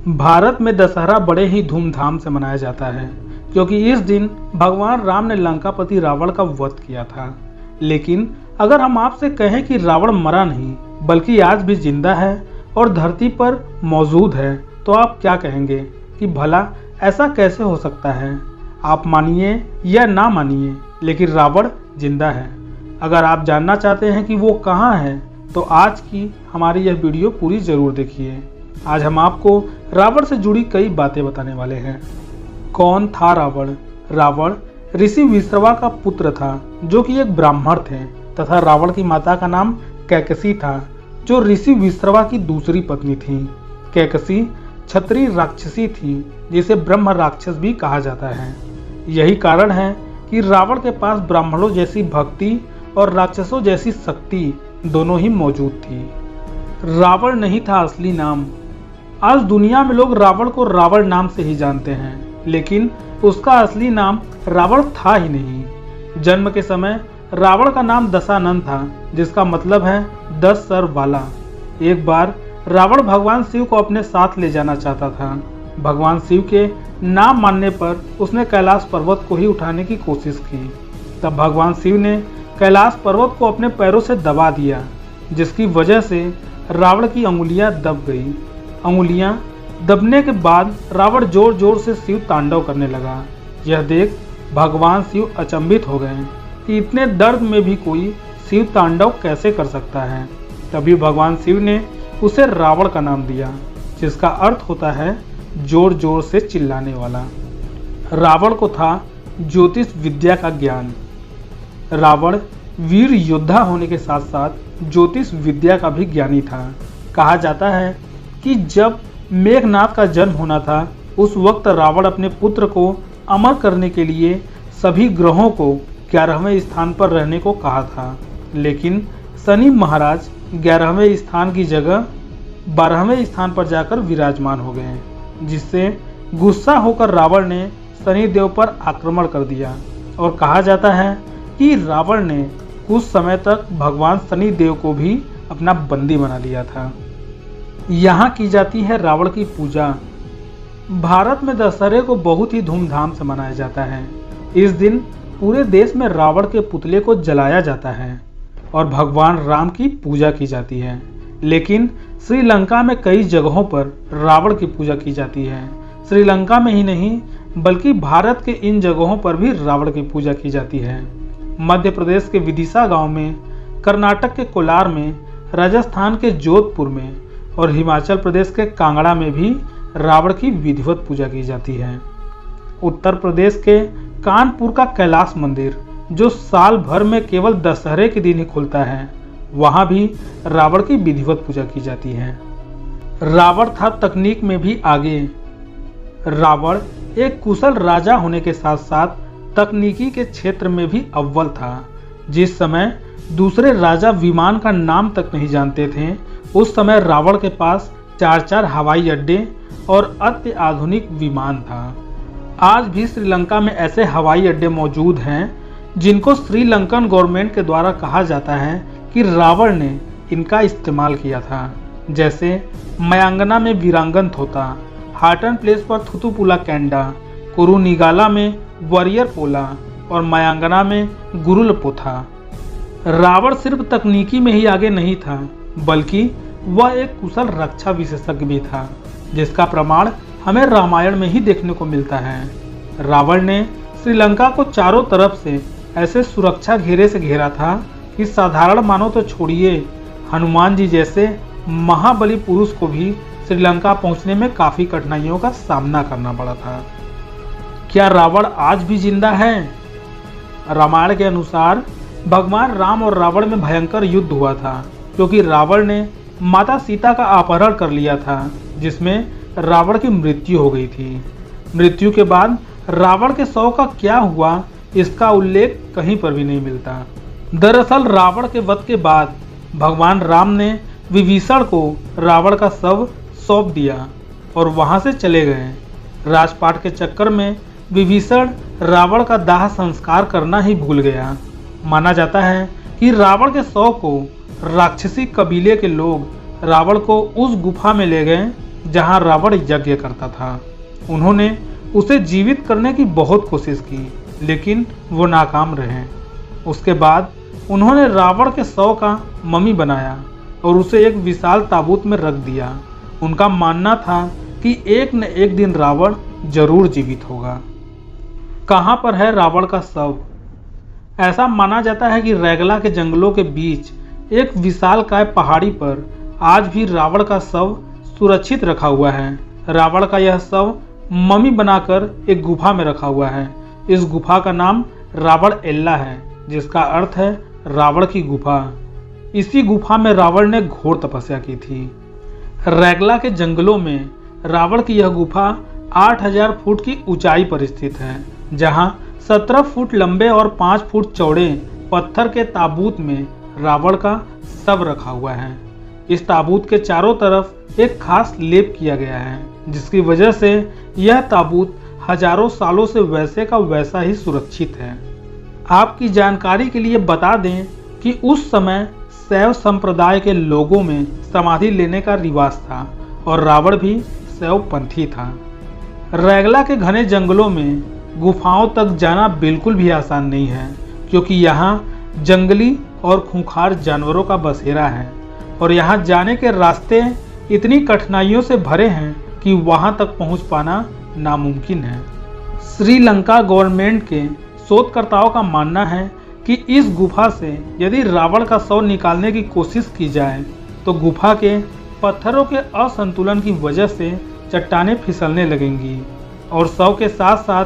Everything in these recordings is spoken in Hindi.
भारत में दशहरा बड़े ही धूमधाम से मनाया जाता है क्योंकि इस दिन भगवान राम ने लंकापति रावण का वध किया था। लेकिन अगर हम आपसे कहें कि रावण मरा नहीं बल्कि आज भी जिंदा है और धरती पर मौजूद है, तो आप क्या कहेंगे कि भला ऐसा कैसे हो सकता है? आप मानिए या ना मानिए, लेकिन रावण जिंदा है। अगर आप जानना चाहते हैं कि वो कहाँ है, तो आज की हमारी यह वीडियो पूरी जरूर देखिए। आज हम आपको रावण से जुड़ी कई बातें बताने वाले हैं। कौन था रावण? रावण ऋषि विश्रवा का पुत्र था, जो कि एक ब्राह्मण थे, तथा रावण की माता का नाम कैकसी था, जो ऋषि विश्रवा की दूसरी पत्नी थी। कैकसी क्षत्रिय राक्षसी थी, जिसे ब्रह्म राक्षस भी कहा जाता है। यही कारण है कि रावण के पास ब्राह्मणों जैसी भक्ति और राक्षसों जैसी शक्ति दोनों ही मौजूद थी। रावण नहीं था असली नाम। आज दुनिया में लोग रावण को रावण नाम से ही जानते हैं, लेकिन उसका असली नाम रावण था ही नहीं। जन्म के समय रावण का नाम दशानन था, जिसका मतलब है 10 सर वाला। एक बार रावण भगवान शिव को अपने साथ ले जाना चाहता था। भगवान शिव के ना मानने पर उसने कैलाश पर्वत को ही उठाने की कोशिश की। तब भगवान शिव ने कैलाश पर्वत को अपने पैरों से दबा दिया, जिसकी वजह से रावण की अंगुलियां दब गई। अंगुलियां दबने के बाद रावण जोर जोर से शिव तांडव करने लगा। यह देख भगवान शिव अचंभित हो गए कि इतने दर्द में भी कोई शिव तांडव कैसे कर सकता है। तभी भगवान शिव ने उसे रावण का नाम दिया, जिसका अर्थ होता है जोर जोर से चिल्लाने वाला। रावण को था ज्योतिष विद्या का ज्ञान। रावण वीर योद्धा होने के साथ साथ ज्योतिष विद्या का भी ज्ञानी था। कहा जाता है कि जब मेघनाथ का जन्म होना था, उस वक्त रावण अपने पुत्र को अमर करने के लिए सभी ग्रहों को 11वें स्थान पर रहने को कहा था। लेकिन शनि महाराज 11वें स्थान की जगह 12वें स्थान पर जाकर विराजमान हो गए, जिससे गुस्सा होकर रावण ने शनि देव पर आक्रमण कर दिया। और कहा जाता है कि रावण ने कुछ समय तक भगवान शनि देव को भी अपना बंदी बना लिया था। यहाँ की जाती है रावण की पूजा। भारत में दशहरे को बहुत ही धूमधाम से मनाया जाता है। इस दिन पूरे देश में रावण के पुतले को जलाया जाता है और भगवान राम की पूजा की जाती है। लेकिन श्रीलंका में कई जगहों पर रावण की पूजा की जाती है। श्रीलंका में ही नहीं बल्कि भारत के इन जगहों पर भी रावण की पूजा की जाती है। मध्य प्रदेश के विदिशा गांव में, कर्नाटक के कोलार में, राजस्थान के जोधपुर में और हिमाचल प्रदेश के कांगड़ा में भी रावण की विधिवत पूजा की जाती है। उत्तर प्रदेश के कानपुर का कैलाश मंदिर, जो साल भर में केवल दशहरे के दिन ही खुलता है, वहां भी रावण की विधिवत पूजा की जाती है। रावण था तकनीक में भी आगे। रावण एक कुशल राजा होने के साथ साथ तकनीकी के क्षेत्र में भी अव्वल था। जिस समय दूसरे राजा विमान का नाम तक नहीं जानते थे, उस समय रावण के पास 4 हवाई अड्डे और अति आधुनिक विमान था। आज भी श्रीलंका में ऐसे हवाई अड्डे मौजूद हैं, जिनको श्रीलंकन गवर्नमेंट के द्वारा कहा जाता है कि रावण ने इनका इस्तेमाल किया था। जैसे मयांगना में वीरांगन थोता, हाटन प्लेस पर थुथुपुला कैंडा, कुरुनिगाला में वॉरियर पोला और मयांगना में गुरुल पोथा। रावण सिर्फ तकनीकी में ही आगे नहीं था, बल्कि वह एक कुशल रक्षा विशेषज्ञ भी था, जिसका प्रमाण हमें रामायण में ही देखने को मिलता है। रावण ने श्रीलंका को चारों तरफ से ऐसे सुरक्षा घेरे से घेरा था कि साधारण मानव तो छोड़िए, हनुमान जी जैसे महाबली पुरुष को भी श्रीलंका पहुंचने में काफी कठिनाइयों का सामना करना पड़ा था। क्या रावण आज भी जिंदा है? रामायण के अनुसार भगवान राम और रावण में भयंकर युद्ध हुआ था, क्योंकि रावण ने माता सीता का अपहरण कर लिया था, जिसमें रावण की मृत्यु हो गई थी। मृत्यु के बाद रावण के शव का क्या हुआ, इसका उल्लेख कहीं पर भी नहीं मिलता। दरअसल रावण के वध के बाद भगवान राम ने विभीषण को रावण का शव सौंप दिया और वहां से चले गए। राजपाट के चक्कर में विभीषण रावण का दाह संस्कार करना ही भूल गया। माना जाता है कि रावण के शव को राक्षसी कबीले के लोग रावण को उस गुफा में ले गए जहां रावण यज्ञ करता था। उन्होंने उसे जीवित करने की बहुत कोशिश की, लेकिन वो नाकाम रहे। उसके बाद उन्होंने रावण के शव का मम्मी बनाया और उसे एक विशाल ताबूत में रख दिया। उनका मानना था कि एक न एक दिन रावण जरूर जीवित होगा। कहाँ पर है रावण का शव? ऐसा माना जाता है कि रैगला के जंगलों के बीच एक विशालकाय पहाड़ी पर आज भी रावण का शव सुरक्षित रखा हुआ है। रावण का यह शव मम्मी बनाकर एक गुफा में रखा हुआ है। इस गुफा का नाम रावण एल्ला है, जिसका अर्थ है रावण की गुफा। इसी गुफा में रावण ने घोर तपस्या की थी। रैगला के जंगलों में रावण की यह गुफा 8000 फुट की ऊंचाई पर स्थित है, जहां 17 फुट लंबे और 5 फुट चौड़े पत्थर के ताबूत में रावण का शव रखा हुआ है। इस ताबूत के चारों तरफ एक खास लेप किया गया है, जिसकी वजह से यह ताबूत हजारों सालों से वैसे का वैसा ही सुरक्षित है। आपकी जानकारी के लिए बता दें कि उस समय शैव संप्रदाय के लोगों में समाधि लेने का रिवाज था और रावण भी शैवपंथी था। रैगला के घने जंगलों में गुफाओं तक जाना बिल्कुल भी आसान नहीं है, क्योंकि यहाँ जंगली और खूंखार जानवरों का बसेरा है और यहाँ जाने के रास्ते इतनी कठिनाइयों से भरे हैं कि वहाँ तक पहुँच पाना नामुमकिन है। श्रीलंका गवर्नमेंट के शोधकर्ताओं का मानना है कि इस गुफा से यदि रावण का शव निकालने की कोशिश की जाए तो गुफा के पत्थरों के असंतुलन की वजह से चट्टानें फिसलने लगेंगी और शव के साथ साथ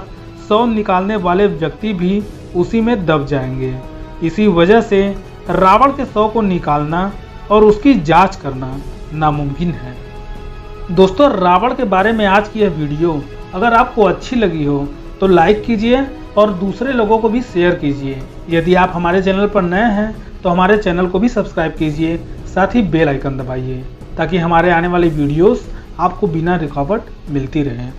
शव निकालने वाले व्यक्ति भी उसी में दब जाएंगे। इसी वजह से रावण के शव को निकालना और उसकी जांच करना नामुमकिन है। दोस्तों, रावण के बारे में आज की यह वीडियो अगर आपको अच्छी लगी हो तो लाइक कीजिए और दूसरे लोगों को भी शेयर कीजिए। यदि आप हमारे चैनल पर नए हैं तो हमारे चैनल को भी सब्सक्राइब कीजिए, साथ ही बेल आइकन दबाइए ताकि हमारे आने वाली वीडियोस आपको बिना रुकावट मिलती रहें।